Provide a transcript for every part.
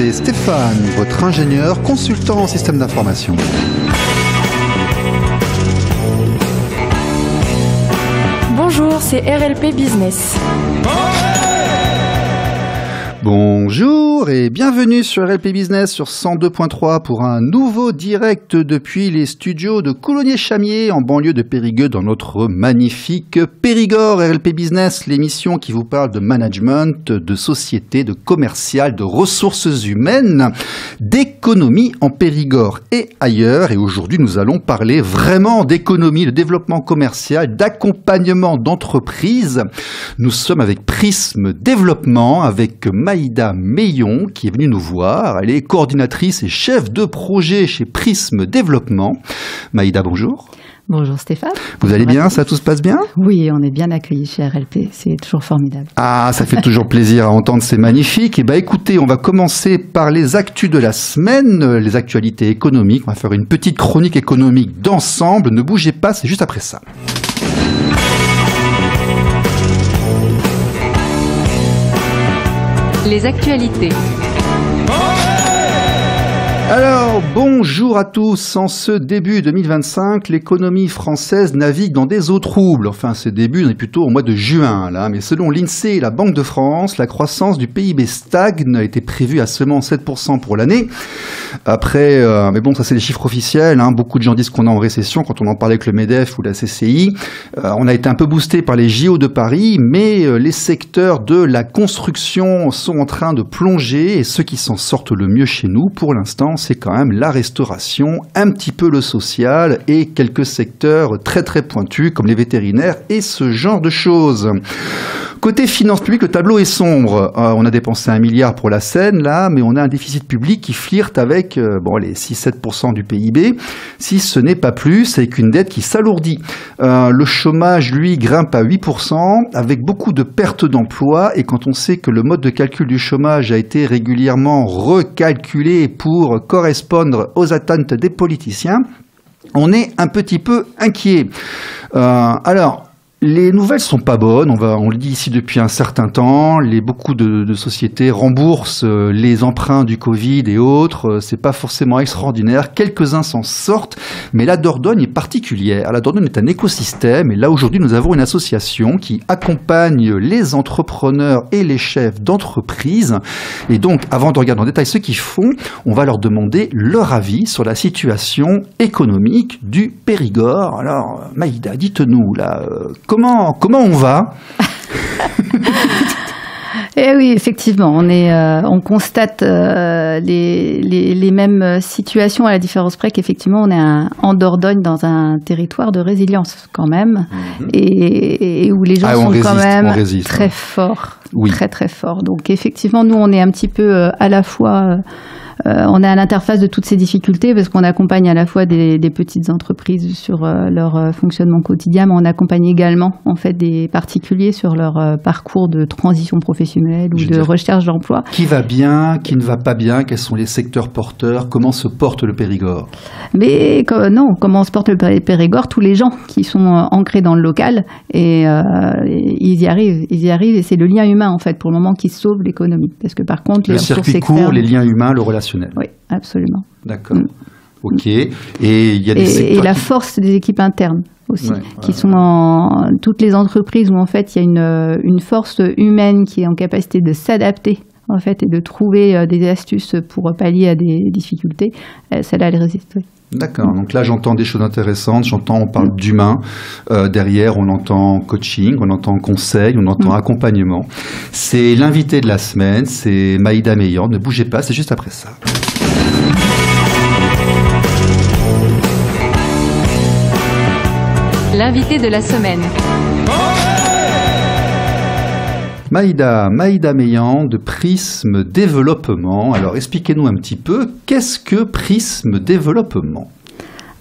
c'est Stéphane, votre ingénieur consultant en système d'information. Bonjour, c'est RLP Business. Bonjour et bienvenue sur RLP Business sur 102.3 pour un nouveau direct depuis les studios de Coulommiers-Chamiers en banlieue de Périgueux dans notre magnifique Périgord. RLP Business, l'émission qui vous parle de management, de société, de commercial, de ressources humaines, d'économie en Périgord et ailleurs. Et aujourd'hui, nous allons parler vraiment d'économie, de développement commercial, d'accompagnement d'entreprises. Nous sommes avec Prisme Développement, avec Maïda Meillon qui est venue nous voir. Elle est coordinatrice et chef de projet chez Prisme Développement. Maïda, bonjour. Bonjour Stéphane. Vous allez bien? Ça, tout se passe bien? Oui, on est bien accueillis chez RLP. C'est toujours formidable. Ah, ça fait toujours plaisir à entendre. C'est magnifique. Eh bien, écoutez, on va commencer par les actus de la semaine, les actualités économiques. On va faire une petite chronique économique d'ensemble. Ne bougez pas, c'est juste après ça. Les actualités. Alors, bonjour à tous. En ce début 2025, l'économie française navigue dans des eaux troubles. Enfin, ce début, on est plutôt au mois de juin, là. Mais selon l'INSEE et la Banque de France, la croissance du PIB stagne, a été prévue à seulement 7% pour l'année. Après, mais bon, ça c'est les chiffres officiels, hein. Beaucoup de gens disent qu'on est en récession quand on en parlait avec le MEDEF ou la CCI. On a été un peu boosté par les JO de Paris, mais les secteurs de la construction sont en train de plonger et ceux qui s'en sortent le mieux chez nous, pour l'instant, c'est quand même la restauration, un petit peu le social et quelques secteurs très très pointus comme les vétérinaires et ce genre de choses. Côté finances publiques, le tableau est sombre. On a dépensé 1 milliard pour la Seine, là, mais on a un déficit public qui flirte avec les 6-7% du PIB, si ce n'est pas plus, avec une dette qui s'alourdit. Le chômage, lui, grimpe à 8%, avec beaucoup de pertes d'emplois, et quand on sait que le mode de calcul du chômage a été régulièrement recalculé pour correspondre aux attentes des politiciens, on est un petit peu inquiet. Alors, les nouvelles sont pas bonnes, on le dit ici depuis un certain temps, beaucoup de sociétés remboursent les emprunts du Covid et autres, c'est pas forcément extraordinaire, quelques-uns s'en sortent, mais la Dordogne est particulière. La Dordogne est un écosystème et là aujourd'hui nous avons une association qui accompagne les entrepreneurs et les chefs d'entreprise et donc avant de regarder en détail ce qu'ils font, on va leur demander leur avis sur la situation économique du Périgord. Alors Maïda, dites-nous là, Comment on va? Eh oui, effectivement, on constate les mêmes situations à la différence près qu'effectivement on est en Dordogne dans un territoire de résilience quand même, et où les gens sont quand même très forts, très très forts. Donc effectivement, nous on est un petit peu à la fois on est à l'interface de toutes ces difficultés parce qu'on accompagne à la fois des petites entreprises sur leur fonctionnement quotidien, mais on accompagne également en fait des particuliers sur leur parcours de transition professionnelle ou de recherche d'emploi. Qui va bien, qui ne va pas bien, quels sont les secteurs porteurs, comment se porte le Périgord? Mais comment se porte le Périgord? Tous les gens qui sont ancrés dans le local et ils y arrivent et c'est le lien humain en fait pour le moment qui sauve l'économie parce que par contre le circuit court, les liens humains, le relationnel. Oui, absolument. D'accord. Ok. Et il y a des secteurs et la force des équipes internes aussi, qui sont dans toutes les entreprises où en fait il y a une force humaine qui est en capacité de s'adapter en fait et de trouver des astuces pour pallier à des difficultés. Celle-là, elle résiste. Oui. D'accord. Donc là, j'entends des choses intéressantes. On parle d'humain. Derrière, on entend coaching, on entend conseil, on entend accompagnement. C'est l'invité de la semaine, c'est Maïda Meillon. Ne bougez pas, c'est juste après ça. L'invité de la semaine. Maïda Meillon de Prisme Développement. Alors, expliquez-nous un petit peu, qu'est-ce que Prisme Développement?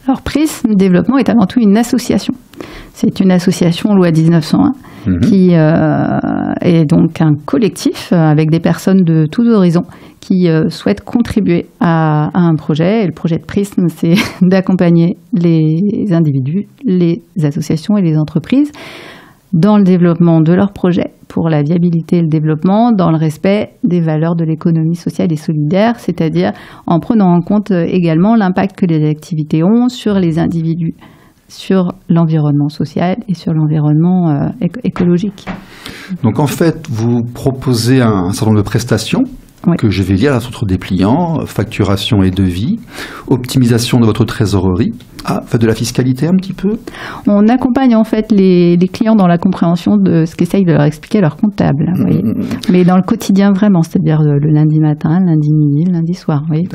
Alors, Prisme Développement est avant tout une association. C'est une association loi 1901 qui est donc un collectif avec des personnes de tous horizons qui souhaitent contribuer à un projet. Et le projet de Prisme, c'est d'accompagner les individus, les associations et les entreprises dans le développement de leurs projets, pour la viabilité et le développement, dans le respect des valeurs de l'économie sociale et solidaire, c'est-à-dire en prenant en compte également l'impact que les activités ont sur les individus, sur l'environnement social et sur l'environnement écologique. Donc en fait, vous proposez un certain nombre de prestations que je vais lire à votre dépliant, facturation et devis, optimisation de votre trésorerie, de la fiscalité un petit peu. On accompagne en fait les clients dans la compréhension de ce qu'essaye de leur expliquer leur comptable, vous voyez. Mais dans le quotidien vraiment, c'est-à-dire le lundi matin, le lundi midi, le lundi soir. Vous voyez,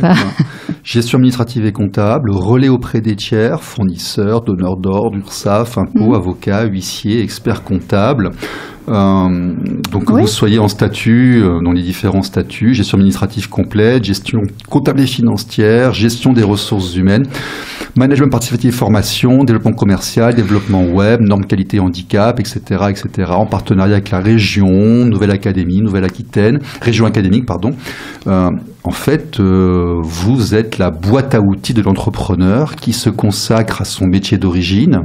gestion administrative et comptable, relais auprès des tiers, fournisseurs, donneurs d'ordre, URSSAF, impôts, avocats, huissiers, experts comptables. Donc que vous soyez en statut, dans les différents statuts, gestion administrative complète, gestion comptable et financière, gestion des ressources humaines, management participatif, formation, développement commercial, développement web, normes qualité handicap, etc., etc., en partenariat avec la région, Nouvelle-Aquitaine, région académique, pardon. En fait, vous êtes la boîte à outils de l'entrepreneur qui se consacre à son métier d'origine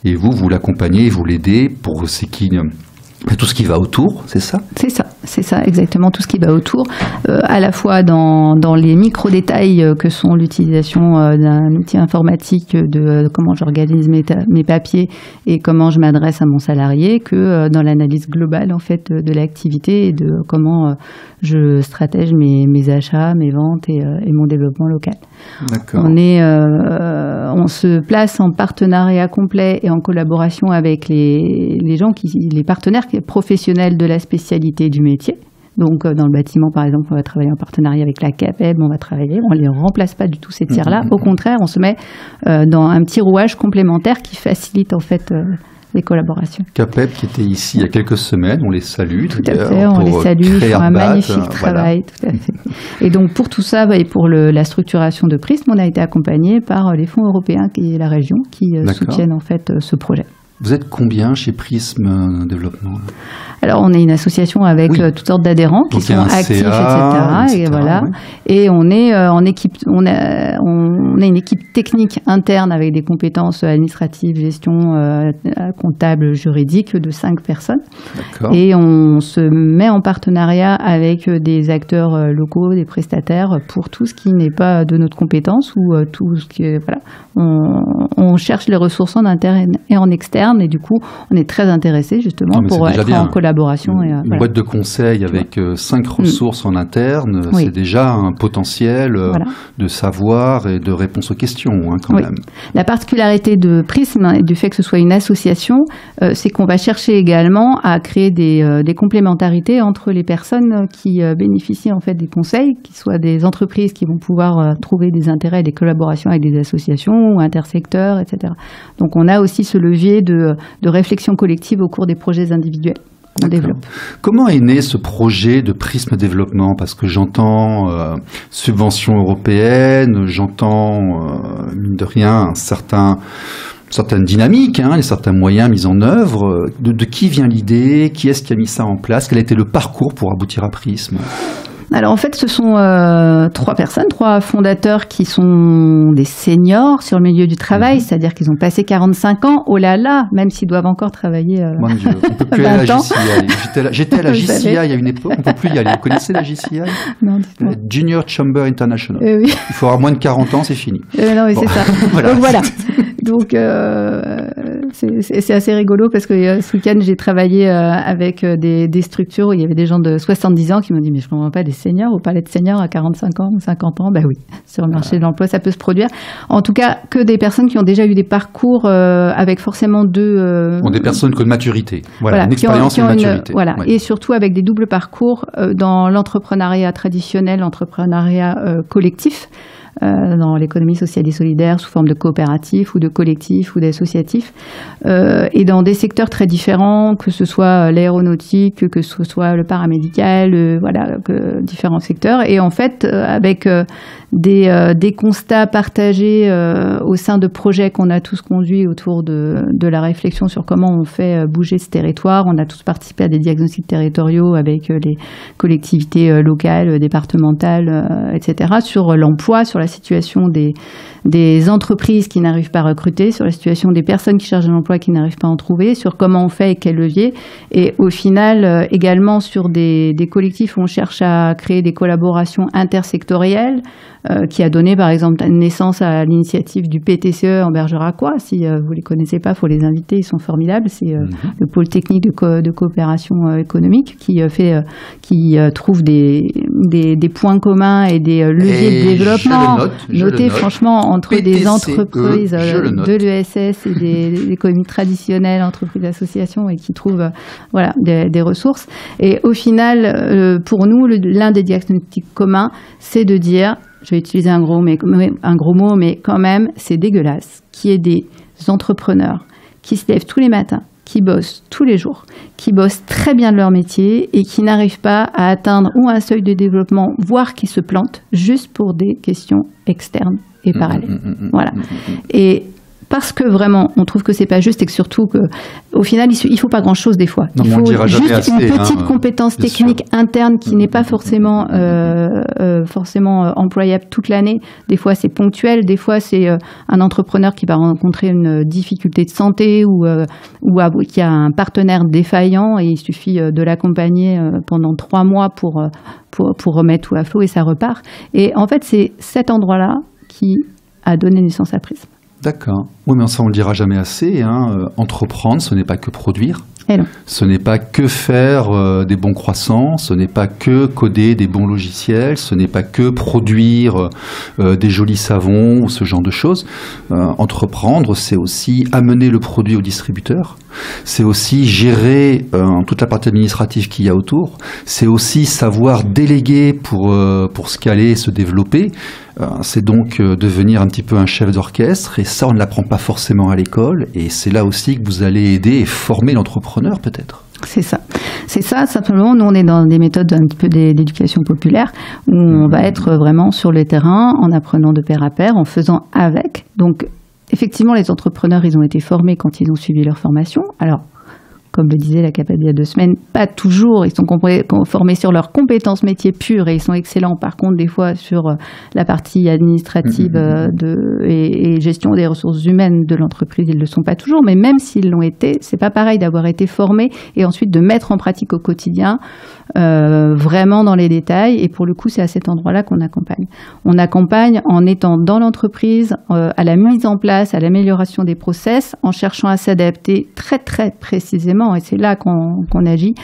et vous l'accompagnez, vous l'aidez pour tout ce qui va autour, c'est ça ? C'est ça, exactement, tout ce qui va autour, à la fois dans les micro-détails que sont l'utilisation d'un outil informatique, de comment j'organise mes papiers et comment je m'adresse à mon salarié, que dans l'analyse globale en fait de l'activité et de comment je stratège mes achats, mes ventes et mon développement local. D'accord. On se place en partenariat complet et en collaboration avec les partenaires professionnels de la spécialité du métier. Donc, dans le bâtiment, par exemple, on va travailler en partenariat avec la CAPEB, on ne les remplace pas du tout ces tiers-là. Au contraire, on se met dans un petit rouage complémentaire qui facilite en fait les collaborations. CAPEB qui était ici il y a quelques semaines, on les salue. Tout à fait, on les salue, ils font un magnifique travail. Tout à fait. Et donc pour tout ça, et pour la structuration de Prism, on a été accompagné par les fonds européens et la région qui soutiennent en fait ce projet. Vous êtes combien chez Prism Développement ? Alors, on est une association avec toutes sortes d'adhérents qui sont actifs, etc. Et voilà. Oui. Et on est en équipe. On a une équipe technique interne avec des compétences administratives, gestion, comptable, juridique de 5 personnes. D'accord. Et on se met en partenariat avec des acteurs locaux, des prestataires pour tout ce qui n'est pas de notre compétence ou tout ce qui est, voilà. On cherche les ressources en interne et en externe. Et du coup, on est très intéressés justement pour être en collaboration. Une boîte de conseil avec 5 ressources en interne, c'est déjà un potentiel de savoir et de réponse aux questions quand même. La particularité de Prism et du fait que ce soit une association, c'est qu'on va chercher également à créer des complémentarités entre les personnes qui bénéficient en fait des conseils, qui soient des entreprises qui vont pouvoir trouver des intérêts et des collaborations avec des associations ou intersecteurs, etc. Donc on a aussi ce levier de réflexion collective au cours des projets individuels qu'on développe. Comment est né ce projet de Prism Développement ? Parce que j'entends subvention européenne, j'entends, mine de rien, certaines dynamiques, certains moyens mis en œuvre. De qui vient l'idée ? Qui est-ce qui a mis ça en place ? Quel a été le parcours pour aboutir à Prism ? Alors en fait, ce sont 3 fondateurs qui sont des seniors sur le milieu du travail, c'est-à-dire qu'ils ont passé 45 ans, oh là là, même s'ils doivent encore travailler Mon Dieu, on peut plus aller à la JCI. J'étais à la JCI à une époque, on peut plus y aller. Vous connaissez la JCI ? Non, dites-moi. Junior Chamber International. Oui. Il faut avoir moins de 40 ans, c'est fini. Non, mais c'est ça. Voilà. Donc voilà. Donc c'est assez rigolo parce que ce week-end, j'ai travaillé avec des structures où il y avait des gens de 70 ans qui m'ont dit « mais je ne comprends pas, des seniors, vous parlez de seniors à 45 ans ou 50 ans ?» Ben oui, sur le marché de l'emploi, ça peut se produire. En tout cas, que des personnes qui ont déjà eu des parcours avec forcément des personnes qui ont une maturité. Voilà, une expérience et une maturité. Et surtout avec des doubles parcours dans l'entrepreneuriat traditionnel, l'entrepreneuriat collectif. Dans l'économie sociale et solidaire sous forme de coopératif ou de collectif ou d'associatif et dans des secteurs très différents, que ce soit l'aéronautique, que ce soit le paramédical, différents secteurs, et en fait avec des constats partagés au sein de projets qu'on a tous conduits autour de la réflexion sur comment on fait bouger ce territoire. On a tous participé à des diagnostics territoriaux avec les collectivités locales, départementales, etc., sur l'emploi, sur la situation des entreprises qui n'arrivent pas à recruter, sur la situation des personnes qui cherchent un emploi qui n'arrivent pas à en trouver, sur comment on fait et quels leviers. Et au final, également sur des collectifs où on cherche à créer des collaborations intersectorielles, qui a donné par exemple naissance à l'initiative du PTCE en Bergeracois. Si vous les connaissez pas, faut les inviter, ils sont formidables. C'est le pôle technique de coopération économique qui trouve des points communs et des leviers de développement. Notez franchement entre PTCE, des entreprises de l'ESS et des économies traditionnelles, entreprises, associations, et qui trouvent des ressources. Et au final, pour nous, l'un des diagnostics communs, c'est de dire, je vais utiliser un gros mot, mais quand même, c'est dégueulasse qu'il y ait des entrepreneurs qui se lèvent tous les matins, qui bossent tous les jours, qui bossent très bien de leur métier et qui n'arrivent pas à atteindre ou un seuil de développement, voire qui se plantent juste pour des questions externes et parallèles. Voilà. Et parce que vraiment, on trouve que c'est pas juste et que surtout que, au final, il faut pas grand-chose des fois. Il faut juste une petite compétence technique interne qui n'est pas forcément employable toute l'année. Des fois, c'est ponctuel. Des fois, c'est un entrepreneur qui va rencontrer une difficulté de santé ou qui a un partenaire défaillant et il suffit de l'accompagner pendant 3 mois pour remettre tout à flot et ça repart. Et en fait, c'est cet endroit-là qui a donné naissance à Prism. D'accord. Oui, mais ça, on ne le dira jamais assez. Entreprendre, ce n'est pas que produire. Ce n'est pas que faire des bons croissants, ce n'est pas que coder des bons logiciels, ce n'est pas que produire des jolis savons ou ce genre de choses. Entreprendre, c'est aussi amener le produit au distributeur. C'est aussi gérer toute la partie administrative qu'il y a autour. C'est aussi savoir déléguer pour scaler et se développer. C'est donc devenir un petit peu un chef d'orchestre, et ça on ne l'apprend pas forcément à l'école, et c'est là aussi que vous allez aider et former l'entrepreneur peut-être. C'est ça, simplement nous on est dans des méthodes un petit peu d'éducation populaire, où on va être vraiment sur le terrain, en apprenant de pair à pair, en faisant avec. Donc effectivement les entrepreneurs ils ont été formés quand ils ont suivi leur formation, alors comme le disait la CAPAD il y a 2 semaines, pas toujours, ils sont formés sur leurs compétences métiers pures et ils sont excellents. Par contre, des fois, sur la partie administrative et gestion des ressources humaines de l'entreprise, ils ne le sont pas toujours. Mais même s'ils l'ont été, c'est pas pareil d'avoir été formés et ensuite de mettre en pratique au quotidien, vraiment dans les détails. Et pour le coup, c'est à cet endroit-là qu'on accompagne. On accompagne en étant dans l'entreprise, à la mise en place, à l'amélioration des process, en cherchant à s'adapter très, très précisément, et c'est là qu'on agit,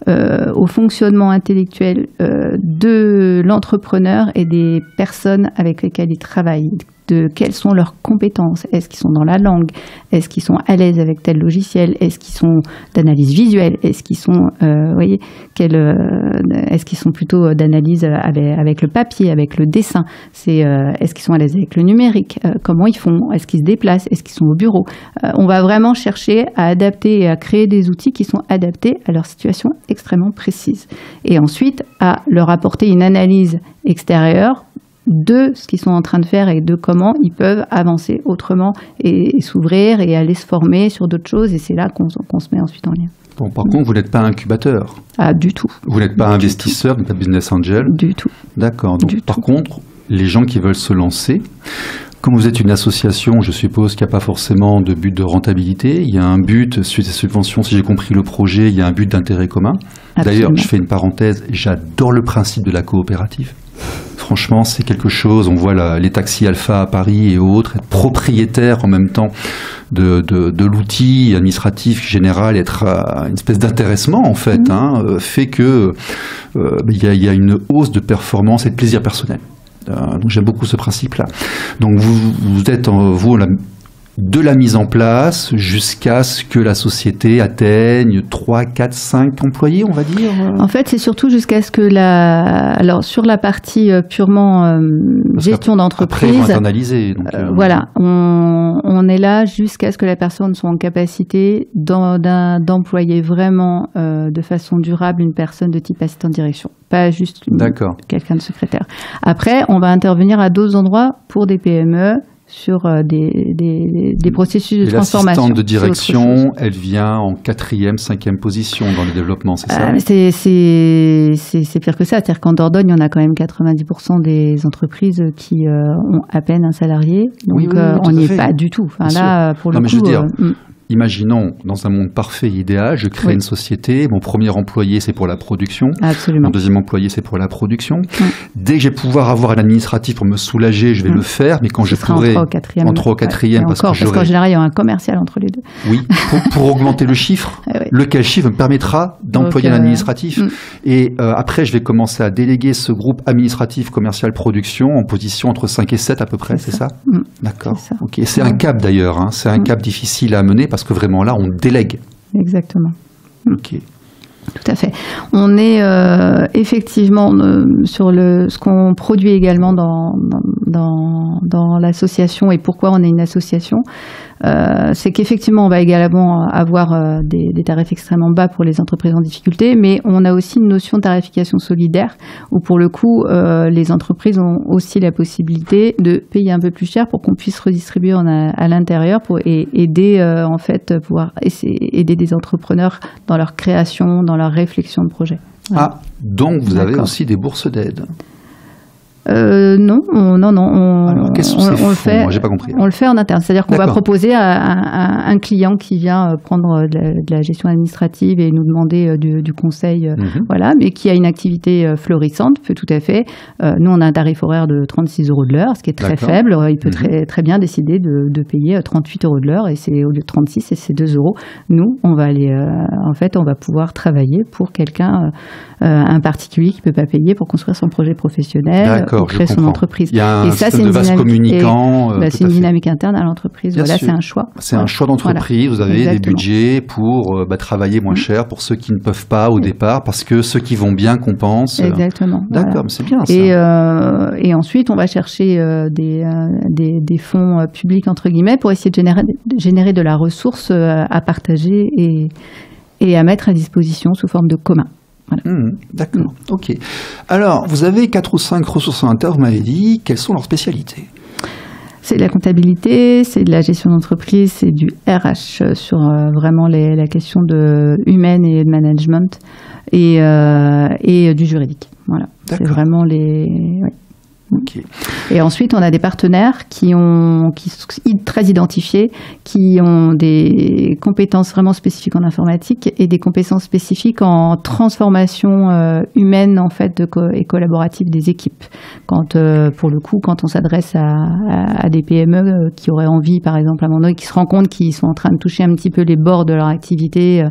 au fonctionnement intellectuel de l'entrepreneur et des personnes avec lesquelles il travaille. De quelles sont leurs compétences. Est-ce qu'ils sont dans la langue? Est-ce qu'ils sont à l'aise avec tel logiciel? Est-ce qu'ils sont d'analyse visuelle? Est-ce qu'ils sont, est-ce qu'ils sont plutôt d'analyse avec le papier, avec le dessin? Est-ce qu'ils sont à l'aise avec le numérique? Comment ils font? Est-ce qu'ils se déplacent? Est-ce qu'ils sont au bureau? On va vraiment chercher à adapter et à créer des outils qui sont adaptés à leur situation extrêmement précise. Et ensuite, à leur apporter une analyse extérieure de ce qu'ils sont en train de faire et de comment ils peuvent avancer autrement et s'ouvrir et aller se former sur d'autres choses. Et c'est là qu'on se met ensuite en lien. Bon, par contre, vous n'êtes pas incubateur. Ah, du tout. Vous n'êtes pas investisseur, vous n'êtes pas business angel. Du tout. D'accord. Donc, par contre, les gens qui veulent se lancer, comme vous êtes une association, je suppose qu'il n'y a pas forcément de but de rentabilité. Il y a un but, suite à subvention, si j'ai compris le projet, il y a un but d'intérêt commun. Absolument. D'ailleurs, je fais une parenthèse, j'adore le principe de la coopérative. Franchement, c'est quelque chose, on voit les taxis Alpha à Paris et autres, être propriétaire en même temps de l'outil administratif général, être une espèce d'intéressement en fait, fait que y a une hausse de performance et de plaisir personnel. Donc j'aime beaucoup ce principe-là. Donc vous êtes, de la mise en place jusqu'à ce que la société atteigne 3, 4, 5 employés, on va dire. En fait, c'est surtout jusqu'à ce que alors sur la partie purement gestion d'entreprise. Après, ils vont internaliser. Donc, voilà, on est là jusqu'à ce que la personne soit en capacité d'employer vraiment de façon durable une personne de type assistant de direction, pas juste quelqu'un de secrétaire. Après, on va intervenir à d'autres endroits pour des PME, sur des processus de et transformation. L'assistante de direction, elle vient en 4e, 5e position dans le développement, c'est ça? C'est pire que ça. C'est-à-dire qu'en Dordogne, on a quand même 90% des entreprises qui ont à peine un salarié. Donc, on n'y est pas du tout. Enfin, là, pour le coup... Mais je veux dire, imaginons, dans un monde parfait, idéal, je crée une société, mon premier employé, c'est pour la production. Absolument. Mon deuxième employé, c'est pour la production. Dès que je vais pouvoir avoir un administratif pour me soulager, je vais le faire, mais quand je pourrai... En 3 ou 4e, parce qu'en général, il y a un commercial entre les deux. Oui, pour augmenter le chiffre. Lequel chiffre me permettra d'employer un administratif. Et après, je vais commencer à déléguer ce groupe administratif, commercial, production en position entre 5 et 7 à peu près, c'est ça? D'accord. Ok. C'est un cap d'ailleurs, hein. C'est un cap difficile à mener parce que vraiment là, on délègue. Exactement. Ok. Tout à fait. On est effectivement sur ce qu'on produit également dans l'association et pourquoi on est une association. C'est qu'effectivement, on va également avoir des tarifs extrêmement bas pour les entreprises en difficulté, mais on a aussi une notion de tarification solidaire où, pour le coup, les entreprises ont aussi la possibilité de payer un peu plus cher pour qu'on puisse redistribuer à l'intérieur et aider, en fait, pouvoir aider des entrepreneurs dans leur création, dans leur réflexion de projet. Voilà. Ah, donc vous avez aussi des bourses d'aide? Non. Alors, quels sont ces fonds? Moi, j'ai pas compris. On le fait en interne. C'est-à-dire qu'on va proposer à un client qui vient prendre de la gestion administrative et nous demander du conseil, voilà, mais qui a une activité florissante, peut tout à fait. Nous, on a un tarif horaire de 36 € de l'heure, ce qui est très faible. Il peut très bien décider de payer 38 € de l'heure et c'est au lieu de 36 et c'est 2 €. Nous, on va aller, en fait, on va pouvoir travailler pour quelqu'un, un particulier qui peut pas payer pour construire son projet professionnel. Pour créer son entreprise. Il y a un système de vase communicant. C'est une dynamique interne à l'entreprise. Voilà, c'est un choix. C'est un choix d'entreprise. Voilà. Vous avez des budgets pour travailler moins cher pour ceux qui ne peuvent pas au départ, parce que ceux qui vont bien compensent. Exactement. D'accord, c'est bien ça. Et ensuite, on va chercher des fonds publics, entre guillemets, pour essayer de générer de la ressource à partager et à mettre à disposition sous forme de commun. Voilà. D'accord, ok. Alors, vous avez 4 ou 5 ressources internes, vous m'avez dit, quelles sont leurs spécialités? C'est de la comptabilité, c'est de la gestion d'entreprise, c'est du RH sur vraiment la question humaine et de management et du juridique. Voilà. C'est vraiment Okay. Et ensuite, on a des partenaires qui sont très identifiés, qui ont des compétences vraiment spécifiques en informatique et des compétences spécifiques en transformation humaine en fait et collaborative des équipes. Quand pour le coup, quand on s'adresse à des PME qui auraient envie, par exemple, à un moment donné, qui se rendent compte qu'ils sont en train de toucher un petit peu les bords de leur activité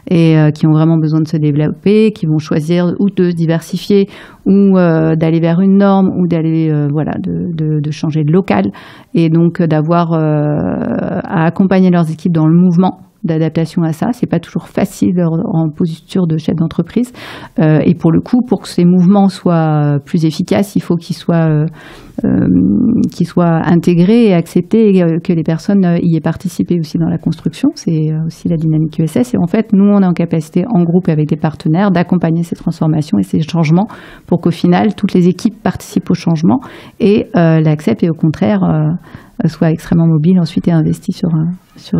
et qui ont vraiment besoin de se développer, qui vont choisir ou de se diversifier ou d'aller vers une norme ou d'aller de changer de local et donc d'avoir à accompagner leurs équipes dans le mouvement d'adaptation à ça. C'est pas toujours facile en posture de chef d'entreprise et pour le coup, pour que ces mouvements soient plus efficaces, il faut qu'ils soient intégrés et acceptés et que les personnes y aient participé aussi dans la construction. C'est aussi la dynamique USS et en fait, nous, on est en capacité en groupe avec des partenaires d'accompagner ces transformations et ces changements pour qu'au final, toutes les équipes participent au changement et l'acceptent et au contraire soit extrêmement mobile ensuite et investi sur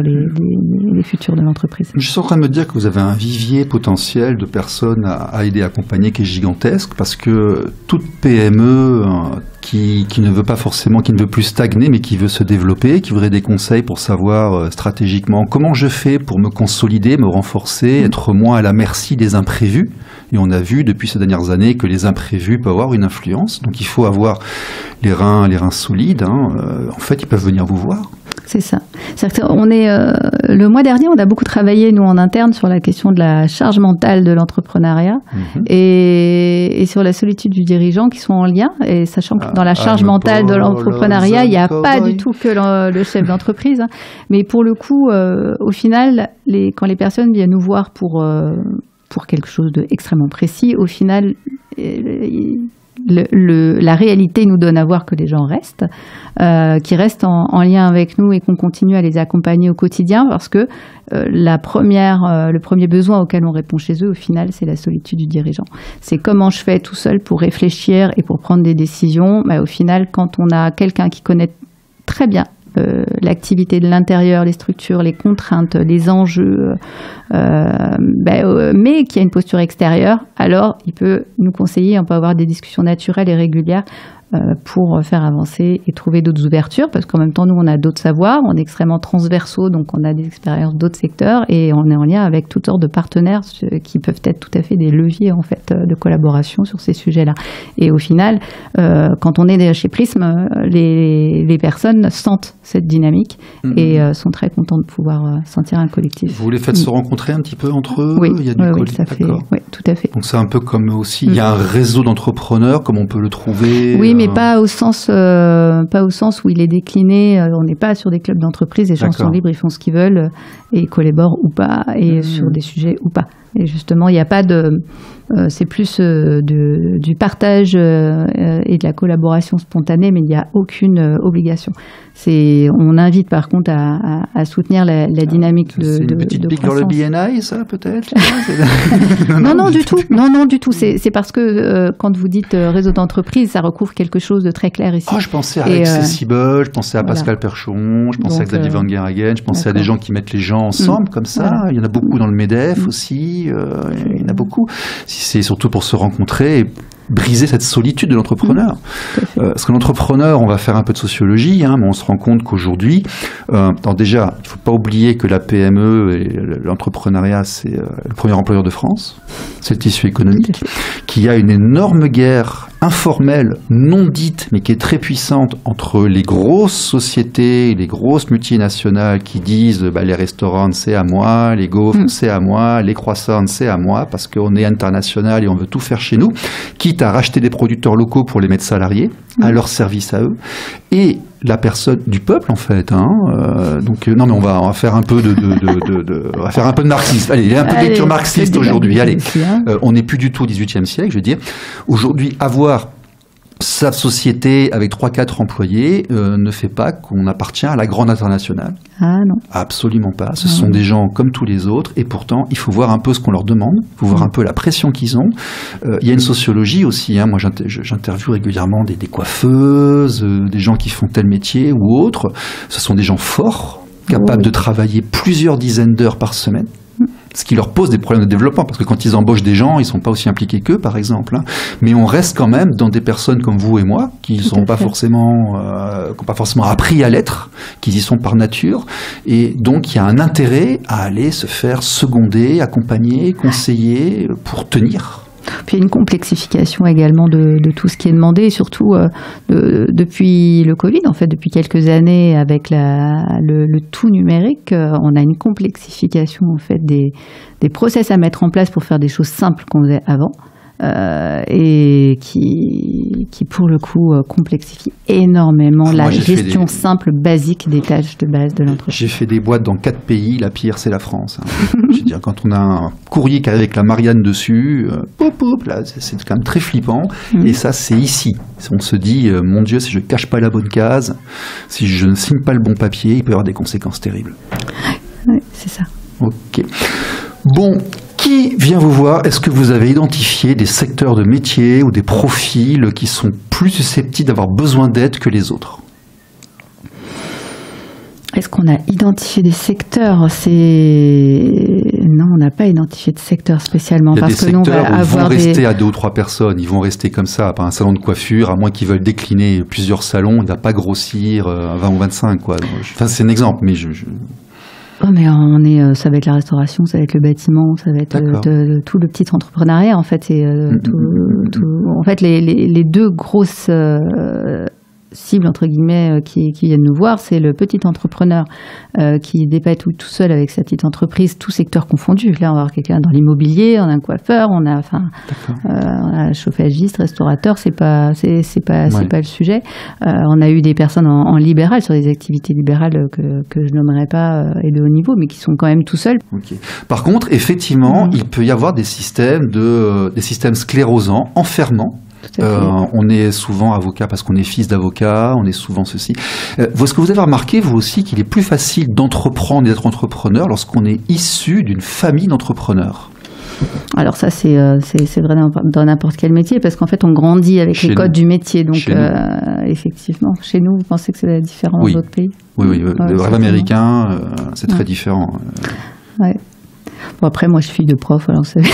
les futurs de l'entreprise. Je suis en train de me dire que vous avez un vivier potentiel de personnes à aider, à accompagner qui est gigantesque parce que toute PME qui ne veut pas forcément, qui ne veut plus stagner mais qui veut se développer, qui voudrait des conseils pour savoir stratégiquement comment je fais pour me consolider, me renforcer, être moins à la merci des imprévus. Et on a vu depuis ces dernières années que les imprévus peuvent avoir une influence. Donc il faut avoir les reins solides. En fait, ils peuvent venir vous voir. C'est ça. Le mois dernier, on a beaucoup travaillé, nous, en interne, sur la question de la charge mentale de l'entrepreneuriat et sur la solitude du dirigeant qui sont en lien. Et sachant que dans la charge mentale de l'entrepreneuriat, il n'y a pas du tout que le chef d'entreprise. Mais pour le coup, au final, quand les personnes viennent nous voir pour quelque chose d'extrêmement précis, au final, la réalité nous donne à voir que les gens restent, qui restent en lien avec nous et qu'on continue à les accompagner au quotidien parce que le premier besoin auquel on répond chez eux, au final, c'est la solitude du dirigeant. C'est comment je fais tout seul pour réfléchir et pour prendre des décisions. Mais au final, quand on a quelqu'un qui connaît très bien l'activité de l'intérieur, les structures, les contraintes, les enjeux, mais qui a une posture extérieure, alors il peut nous conseiller, on peut avoir des discussions naturelles et régulières pour faire avancer et trouver d'autres ouvertures, parce qu'en même temps, nous, on a d'autres savoirs, on est extrêmement transversaux, donc on a des expériences d'autres secteurs, et on est en lien avec toutes sortes de partenaires qui peuvent être tout à fait des leviers, en fait, de collaboration sur ces sujets-là. Et au final, quand on est chez Prism, les personnes sentent cette dynamique et sont très contentes de pouvoir sentir un collectif. Vous les faites se rencontrer un petit peu entre eux? Oui, il y a du ça fait, oui, tout à fait. Donc c'est un peu comme aussi, il y a un réseau d'entrepreneurs, comme on peut le trouver. Oui, mais pas au sens où il est décliné. On n'est pas sur des clubs d'entreprise. Les gens sont libres, ils font ce qu'ils veulent et ils collaborent ou pas, et sur des sujets ou pas. Et justement, il n'y a pas de... c'est plus du partage et de la collaboration spontanée, mais il n'y a aucune obligation. On invite par contre à soutenir la dynamique de croissance. C'est une petite pique dans le BNI, ça, peut-être? Non, du tout. Non, du tout. C'est parce que quand vous dites réseau d'entreprise, ça recouvre quelque chose de très clair ici. Oh, je pensais à Accessible, je pensais à Pascal Perchon, je pensais à Xavier Van Geragen, je pensais à des gens qui mettent les gens ensemble comme ça. Voilà. Il y en a beaucoup dans le MEDEF aussi. Il y en a beaucoup. C'est surtout pour se rencontrer et briser cette solitude de l'entrepreneur. Parce que l'entrepreneur, on va faire un peu de sociologie, mais on se rend compte qu'aujourd'hui, déjà, il ne faut pas oublier que la PME et l'entrepreneuriat, c'est le premier employeur de France, c'est le tissu économique, qu'il y a une énorme guerre informelle, non dite, mais qui est très puissante entre les grosses sociétés, les grosses multinationales qui disent les restaurants, c'est à moi, les gaufres, c'est à moi, les croissants, c'est à moi, parce qu'on est international et on veut tout faire chez nous, quitte à racheter des producteurs locaux pour les mettre salariés, à leur service à eux, et la personne du peuple en fait. Donc non, mais on va faire un peu on va faire un peu de marxisme. Allez, il y a un peu de lecture marxiste aujourd'hui. Allez, on n'est plus du tout au XVIIIe siècle, je veux dire. Aujourd'hui, avoir sa société avec 3-4 employés ne fait pas qu'on appartient à la grande internationale. Ah non. Absolument pas. Ce sont des gens comme tous les autres, et pourtant, il faut voir un peu ce qu'on leur demande, il faut voir un peu la pression qu'ils ont. Il y a une sociologie aussi. Moi, j'interviewe régulièrement des coiffeuses, des gens qui font tel métier ou autre. Ce sont des gens forts, capables de travailler plusieurs dizaines d'heures par semaine. Ce qui leur pose des problèmes de développement, parce que quand ils embauchent des gens, ils ne sont pas aussi impliqués qu'eux, par exemple. Mais on reste quand même dans des personnes comme vous et moi, qui n'ont pas forcément appris à l'être, qui y sont par nature. Et donc, il y a un intérêt à aller se faire seconder, accompagner, conseiller pour tenir. Puis une complexification également de tout ce qui est demandé, et surtout depuis le Covid, en fait, depuis quelques années, avec le tout numérique, on a une complexification en fait des process à mettre en place pour faire des choses simples qu'on faisait avant. Et qui pour le coup complexifie énormément la gestion simple, basique des tâches de base de l'entreprise. J'ai fait des boîtes dans 4 pays, la pire c'est la France. Je veux dire, quand on a un courrier qui arrive avec la Marianne dessus, là, c'est quand même très flippant. Et ça, c'est ici. On se dit, mon Dieu, si je cache pas la bonne case, si je ne signe pas le bon papier, il peut y avoir des conséquences terribles. Oui, c'est ça. Ok. Bon. Qui vient vous voir? Est-ce que vous avez identifié des secteurs de métiers ou des profils qui sont plus susceptibles d'avoir besoin d'aide que les autres? Est-ce qu'on a identifié des secteurs? Non, on n'a pas identifié de secteur spécialement. Il y a des secteurs où ils vont rester à 2 ou 3 personnes. Ils vont rester comme ça, pas un salon de coiffure, à moins qu'ils veulent décliner plusieurs salons. Il ne va pas grossir à 20 ou 25. Enfin, c'est un exemple, mais Oh, mais ça va être la restauration, ça va être le bâtiment, ça va être tout le petit entrepreneuriat. En fait, c'est en fait les deux grosses cibles entre guillemets qui viennent nous voir, c'est le petit entrepreneur qui dépasse tout seul avec sa petite entreprise, tout secteur confondu. Là, on va avoir quelqu'un dans l'immobilier, on a un coiffeur, on a un chauffagiste, restaurateur, c'est pas le sujet. On a eu des personnes en libéral, sur des activités libérales que je nommerai pas et de haut niveau, mais qui sont quand même tout seuls. Okay. Par contre, effectivement, il peut y avoir des systèmes sclérosants, enfermants. On est souvent avocat parce qu'on est fils d'avocat, on est souvent ceci. Est-ce que vous avez remarqué, vous aussi, qu'il est plus facile d'entreprendre et d'être entrepreneur lorsqu'on est issu d'une famille d'entrepreneurs? Alors ça, c'est vrai dans n'importe quel métier, parce qu'en fait, on grandit avec les codes du métier. Donc, effectivement, chez nous, vous pensez que c'est différent dans d'autres pays? Oui. Le rêve américain, c'est très différent. Ouais. Bon, après, moi, je suis fille de prof, alors vous savez.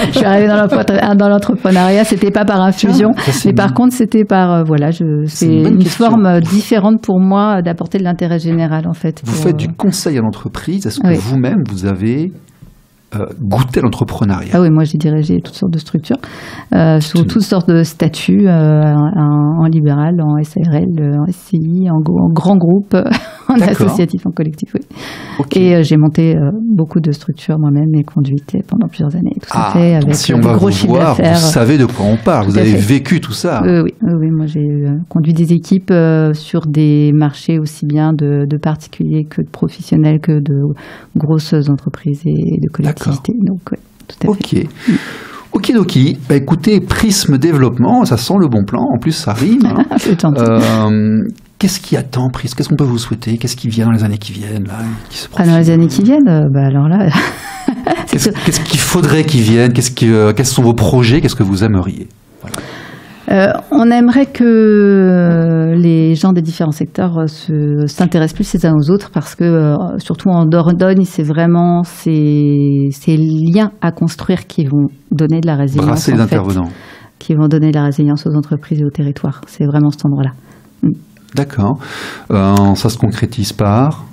Je suis arrivée dans l'entrepreneuriat, c'était pas par infusion, mais par contre, c'était par, c'est une forme différente pour moi d'apporter de l'intérêt général, en fait. Vous faites du conseil à l'entreprise. Est-ce que vous-même, vous avez goûté à l'entrepreneuriat? Ah oui, moi, j'ai dirigé toutes sortes de structures, sous toutes sortes de statuts, en libéral, en SARL, en SCI, en grand groupe, en associatif, en collectif, oui. Okay. Et j'ai monté beaucoup de structures moi-même et conduite pendant plusieurs années. Tout ça fait avec si on va gros vous voir, vous savez de quoi on parle, vous avez vécu tout ça. Oui, moi j'ai conduit des équipes sur des marchés aussi bien de particuliers que de professionnels que de grosses entreprises et de collectivités. Donc, tout à fait. Okidoki. Écoutez, Prisme Développement, ça sent le bon plan. En plus, ça rime. C'est gentil. Qu'est-ce qui attend, Prisme? Qu'est-ce qu'on peut vous souhaiter? Qu'est-ce qui vient dans les années qui viennent là, dans les années qui viennent, alors là... Qu'est-ce qu'il faudrait qu'ils viennent? Quels sont vos projets? Qu'est-ce que vous aimeriez? On aimerait que les gens des différents secteurs s'intéressent plus les uns aux autres, parce que, surtout en Dordogne, c'est vraiment ces liens à construire qui vont donner de la résilience. Brasser les intervenants. Qui vont donner de la résilience aux entreprises et aux territoires. C'est vraiment cet endroit-là. D'accord. Ça se concrétise par?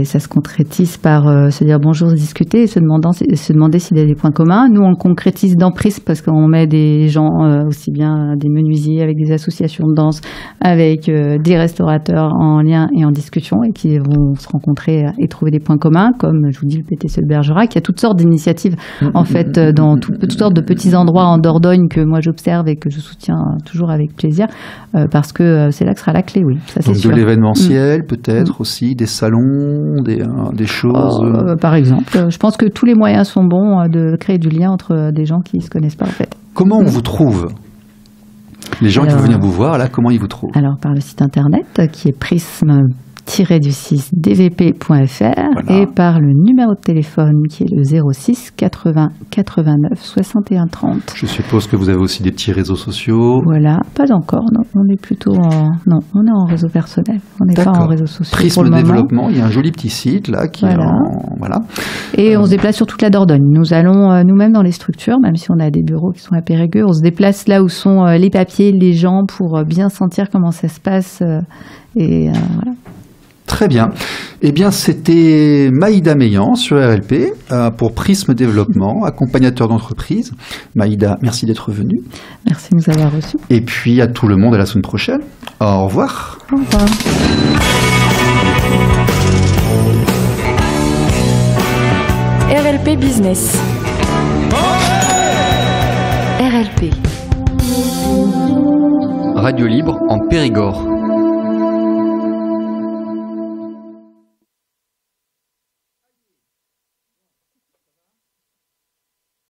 Ça se concrétise par se dire bonjour, discuter et se demander s'il y a des points communs. Nous, on concrétise dans Prisme parce qu'on met des gens, aussi bien des menuisiers, avec des associations de danse, avec des restaurateurs en lien et en discussion, et qui vont se rencontrer et trouver des points communs, comme je vous dis le PTC de Bergerac. Il y a toutes sortes d'initiatives en fait dans toutes sortes de petits endroits en Dordogne que moi j'observe et que je soutiens toujours avec plaisir, parce que c'est là que sera la clé, oui. Ça, c'est sûr. De l'événementiel peut-être aussi, des salons, des choses. Par exemple, je pense que tous les moyens sont bons de créer du lien entre des gens qui ne se connaissent pas en fait. Comment on vous trouve? Les gens qui vont venir vous voir, là, comment ils vous trouvent? Alors, par le site internet qui est prisme-dvp.fr et par le numéro de téléphone qui est le 06 80 89 61 30. Je suppose que vous avez aussi des petits réseaux sociaux. Voilà, pas encore, non. On est plutôt on est en réseau personnel. On n'est pas en réseaux sociaux. Prisme Développement, il y a un joli petit site là qui est voilà. Et on se déplace sur toute la Dordogne. Nous allons nous-mêmes dans les structures, même si on a des bureaux qui sont à Périgueux, on se déplace là où sont les papiers, les gens, pour bien sentir comment ça se passe et voilà. Très bien. Eh bien, c'était Maïda Meillan sur RLP pour Prisme Développement, accompagnateur d'entreprise. Maïda, merci d'être venue. Merci de nous avoir reçus. Et puis à tout le monde à la semaine prochaine. Au revoir. Au revoir. RLP Business. RLP. Radio libre en Périgord.